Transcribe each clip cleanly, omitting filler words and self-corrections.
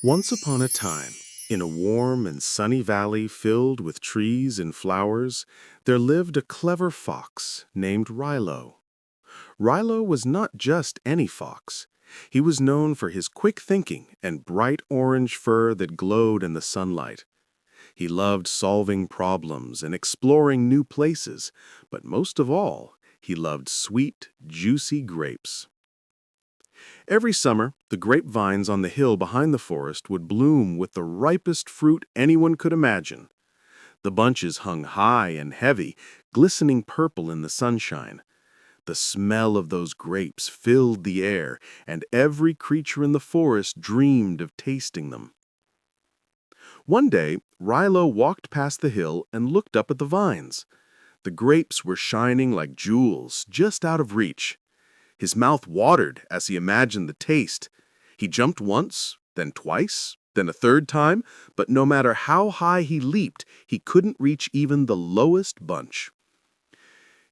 Once upon a time, in a warm and sunny valley filled with trees and flowers, there lived a clever fox named Rilo. Rilo was not just any fox. He was known for his quick thinking and bright orange fur that glowed in the sunlight. He loved solving problems and exploring new places, but most of all, he loved sweet, juicy grapes. Every summer, the grapevines on the hill behind the forest would bloom with the ripest fruit anyone could imagine. The bunches hung high and heavy, glistening purple in the sunshine. The smell of those grapes filled the air, and every creature in the forest dreamed of tasting them. One day, Rilo walked past the hill and looked up at the vines. The grapes were shining like jewels, just out of reach. His mouth watered as he imagined the taste. He jumped once, then twice, then a third time, but no matter how high he leaped, he couldn't reach even the lowest bunch.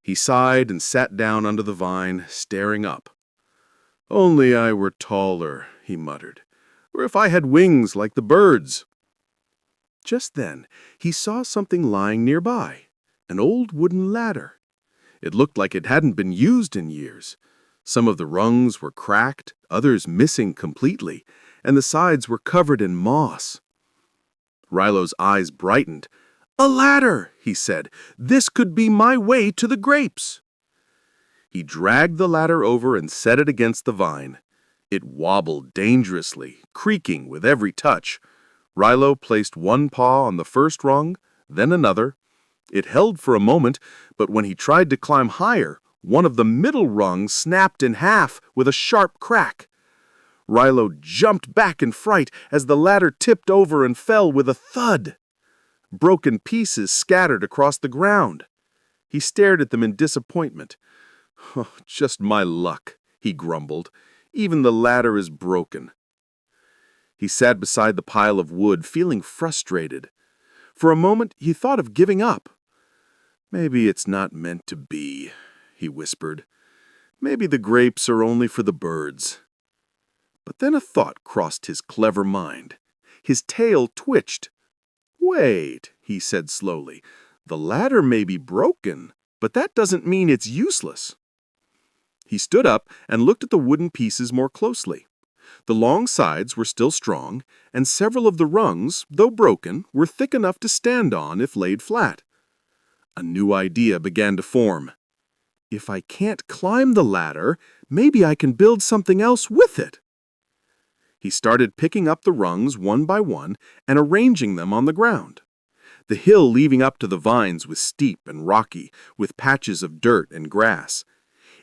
He sighed and sat down under the vine, staring up. "Only I were taller," he muttered, "or if I had wings like the birds." Just then, he saw something lying nearby, an old wooden ladder. It looked like it hadn't been used in years. Some of the rungs were cracked, others missing completely, and the sides were covered in moss. Rilo's eyes brightened. "A ladder," he said. "This could be my way to the grapes." He dragged the ladder over and set it against the vine. It wobbled dangerously, creaking with every touch. Rilo placed one paw on the first rung, then another. It held for a moment, but when he tried to climb higher, one of the middle rungs snapped in half with a sharp crack. Rilo jumped back in fright as the ladder tipped over and fell with a thud. Broken pieces scattered across the ground. He stared at them in disappointment. "Oh, just my luck," he grumbled. "Even the ladder is broken." He sat beside the pile of wood, feeling frustrated. For a moment, he thought of giving up. "Maybe it's not meant to be," he whispered. "Maybe the grapes are only for the birds." But then a thought crossed his clever mind. His tail twitched. "Wait," he said slowly. "The ladder may be broken, but that doesn't mean it's useless." He stood up and looked at the wooden pieces more closely. The long sides were still strong, and several of the rungs, though broken, were thick enough to stand on if laid flat. A new idea began to form. If I can't climb the ladder, maybe I can build something else with it. He started picking up the rungs one by one and arranging them on the ground. The hill leading up to the vines was steep and rocky, with patches of dirt and grass.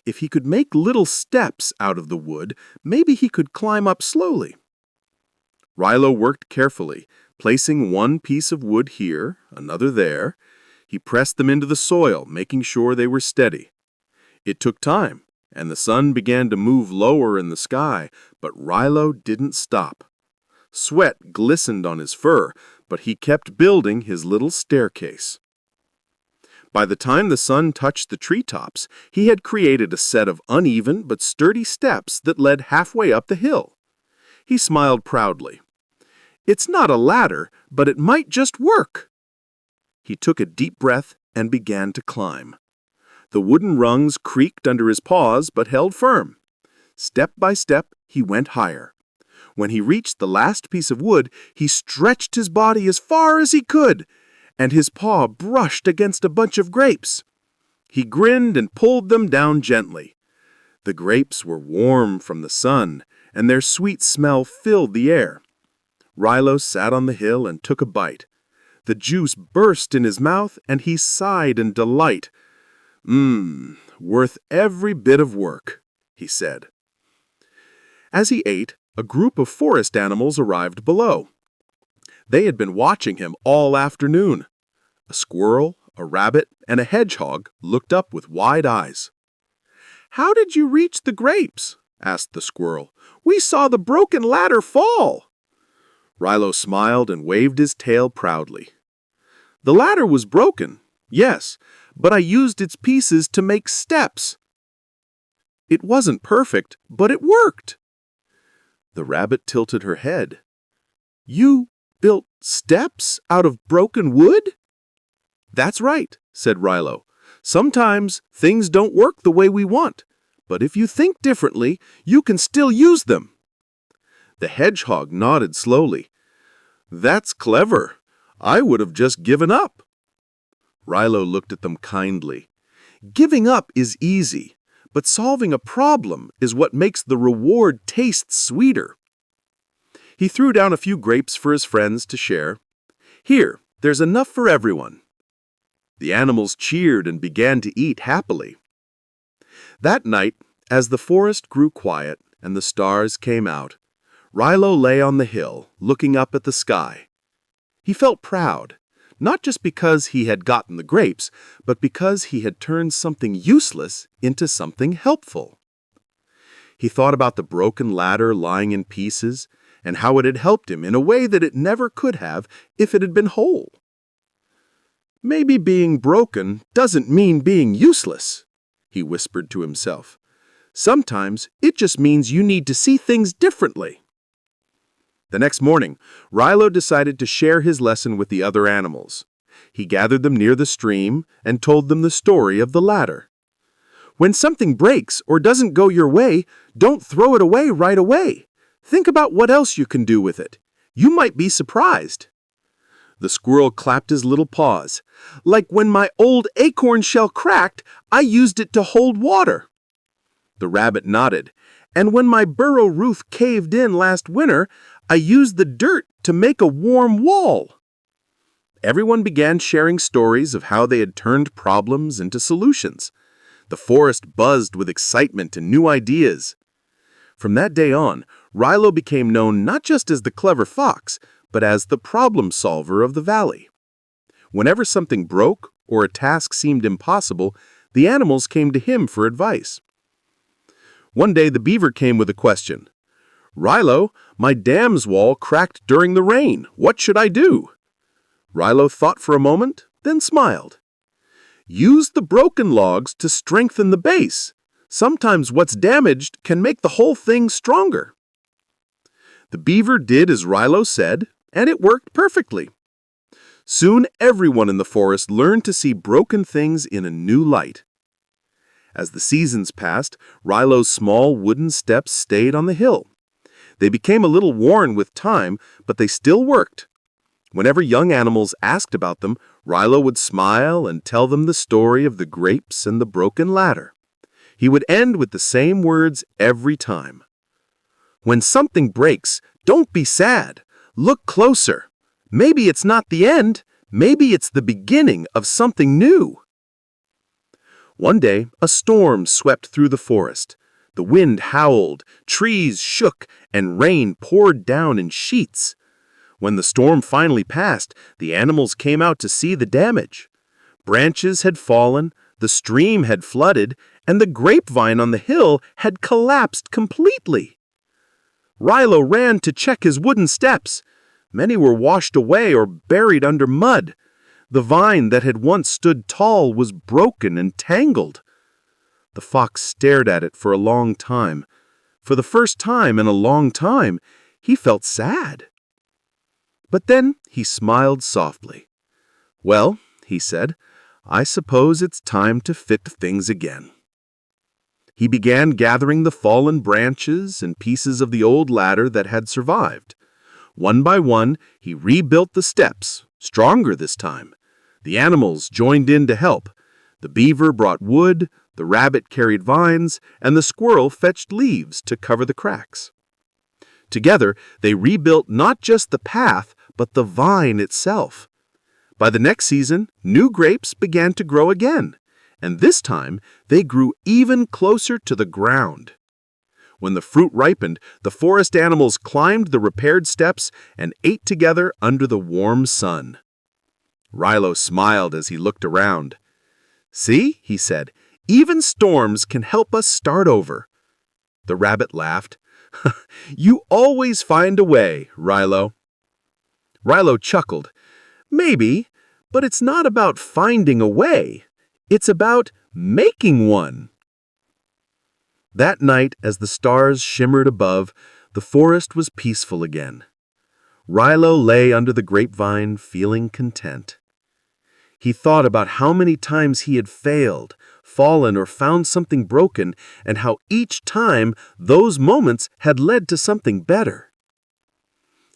If he could make little steps out of the wood, maybe he could climb up slowly. Rilo worked carefully, placing one piece of wood here, another there. He pressed them into the soil, making sure they were steady. It took time, and the sun began to move lower in the sky, but Rilo didn't stop. Sweat glistened on his fur, but he kept building his little staircase. By the time the sun touched the treetops, he had created a set of uneven but sturdy steps that led halfway up the hill. He smiled proudly. "It's not a ladder, but it might just work." He took a deep breath and began to climb. The wooden rungs creaked under his paws but held firm. Step by step, he went higher. When he reached the last piece of wood, he stretched his body as far as he could, and his paw brushed against a bunch of grapes. He grinned and pulled them down gently. The grapes were warm from the sun, and their sweet smell filled the air. Rilo sat on the hill and took a bite. The juice burst in his mouth, and he sighed in delight. Worth every bit of work," he said. As he ate, a group of forest animals arrived below. They had been watching him all afternoon. A squirrel, a rabbit, and a hedgehog looked up with wide eyes. "How did you reach the grapes?" asked the squirrel. "We saw the broken ladder fall." Rilo smiled and waved his tail proudly. "The ladder was broken, yes, but I used its pieces to make steps. It wasn't perfect, but it worked." The rabbit tilted her head. You built steps out of broken wood? That's right, said Rilo. Sometimes things don't work the way we want, but if you think differently, you can still use them. The hedgehog nodded slowly. That's clever. I would have just given up. Rilo looked at them kindly. Giving up is easy, but solving a problem is what makes the reward taste sweeter. He threw down a few grapes for his friends to share. Here, there's enough for everyone. The animals cheered and began to eat happily. That night, as the forest grew quiet and the stars came out, Rilo lay on the hill, looking up at the sky. He felt proud, not just because he had gotten the grapes, but because he had turned something useless into something helpful. He thought about the broken ladder lying in pieces and how it had helped him in a way that it never could have if it had been whole. Maybe being broken doesn't mean being useless, he whispered to himself. Sometimes it just means you need to see things differently. The next morning, Rilo decided to share his lesson with the other animals. He gathered them near the stream and told them the story of the ladder. When something breaks or doesn't go your way, don't throw it away right away. Think about what else you can do with it. You might be surprised. The squirrel clapped his little paws. Like when my old acorn shell cracked, I used it to hold water. The rabbit nodded. And when my burrow roof caved in last winter, I used the dirt to make a warm wall. Everyone began sharing stories of how they had turned problems into solutions. The forest buzzed with excitement and new ideas. From that day on, Rilo became known not just as the clever fox, but as the problem solver of the valley. Whenever something broke or a task seemed impossible, the animals came to him for advice. One day the beaver came with a question. Rilo, my dam's wall cracked during the rain. What should I do? Rilo thought for a moment, then smiled. Use the broken logs to strengthen the base. Sometimes what's damaged can make the whole thing stronger. The beaver did as Rilo said, and it worked perfectly. Soon everyone in the forest learned to see broken things in a new light. As the seasons passed, Rilo's small wooden steps stayed on the hill. They became a little worn with time, but they still worked. Whenever young animals asked about them, Rilo would smile and tell them the story of the grapes and the broken ladder. He would end with the same words every time. When something breaks, don't be sad. Look closer. Maybe it's not the end. Maybe it's the beginning of something new. One day, a storm swept through the forest. The wind howled, trees shook, and rain poured down in sheets. When the storm finally passed, the animals came out to see the damage. Branches had fallen, the stream had flooded, and the grapevine on the hill had collapsed completely. Rilo ran to check his wooden steps. Many were washed away or buried under mud. The vine that had once stood tall was broken and tangled. The fox stared at it for a long time. For the first time in a long time, he felt sad. But then he smiled softly. Well, he said, I suppose it's time to fix things again. He began gathering the fallen branches and pieces of the old ladder that had survived. One by one, he rebuilt the steps, stronger this time. The animals joined in to help. The beaver brought wood, the rabbit carried vines, and the squirrel fetched leaves to cover the cracks. Together, they rebuilt not just the path, but the vine itself. By the next season, new grapes began to grow again, and this time they grew even closer to the ground. When the fruit ripened, the forest animals climbed the repaired steps and ate together under the warm sun. Rilo smiled as he looked around. See, he said, even storms can help us start over. The rabbit laughed. You always find a way, Rilo. Rilo chuckled. Maybe, but it's not about finding a way. It's about making one. That night, as the stars shimmered above, the forest was peaceful again. Rilo lay under the grapevine, feeling content. He thought about how many times he had failed, fallen, or found something broken, and how each time those moments had led to something better.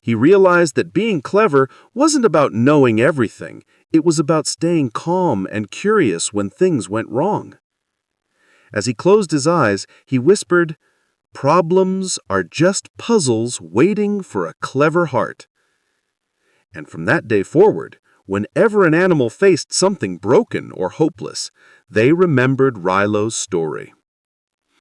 He realized that being clever wasn't about knowing everything. It was about staying calm and curious when things went wrong. As he closed his eyes, he whispered, "Problems are just puzzles waiting for a clever heart." And from that day forward, whenever an animal faced something broken or hopeless, they remembered Rilo's story.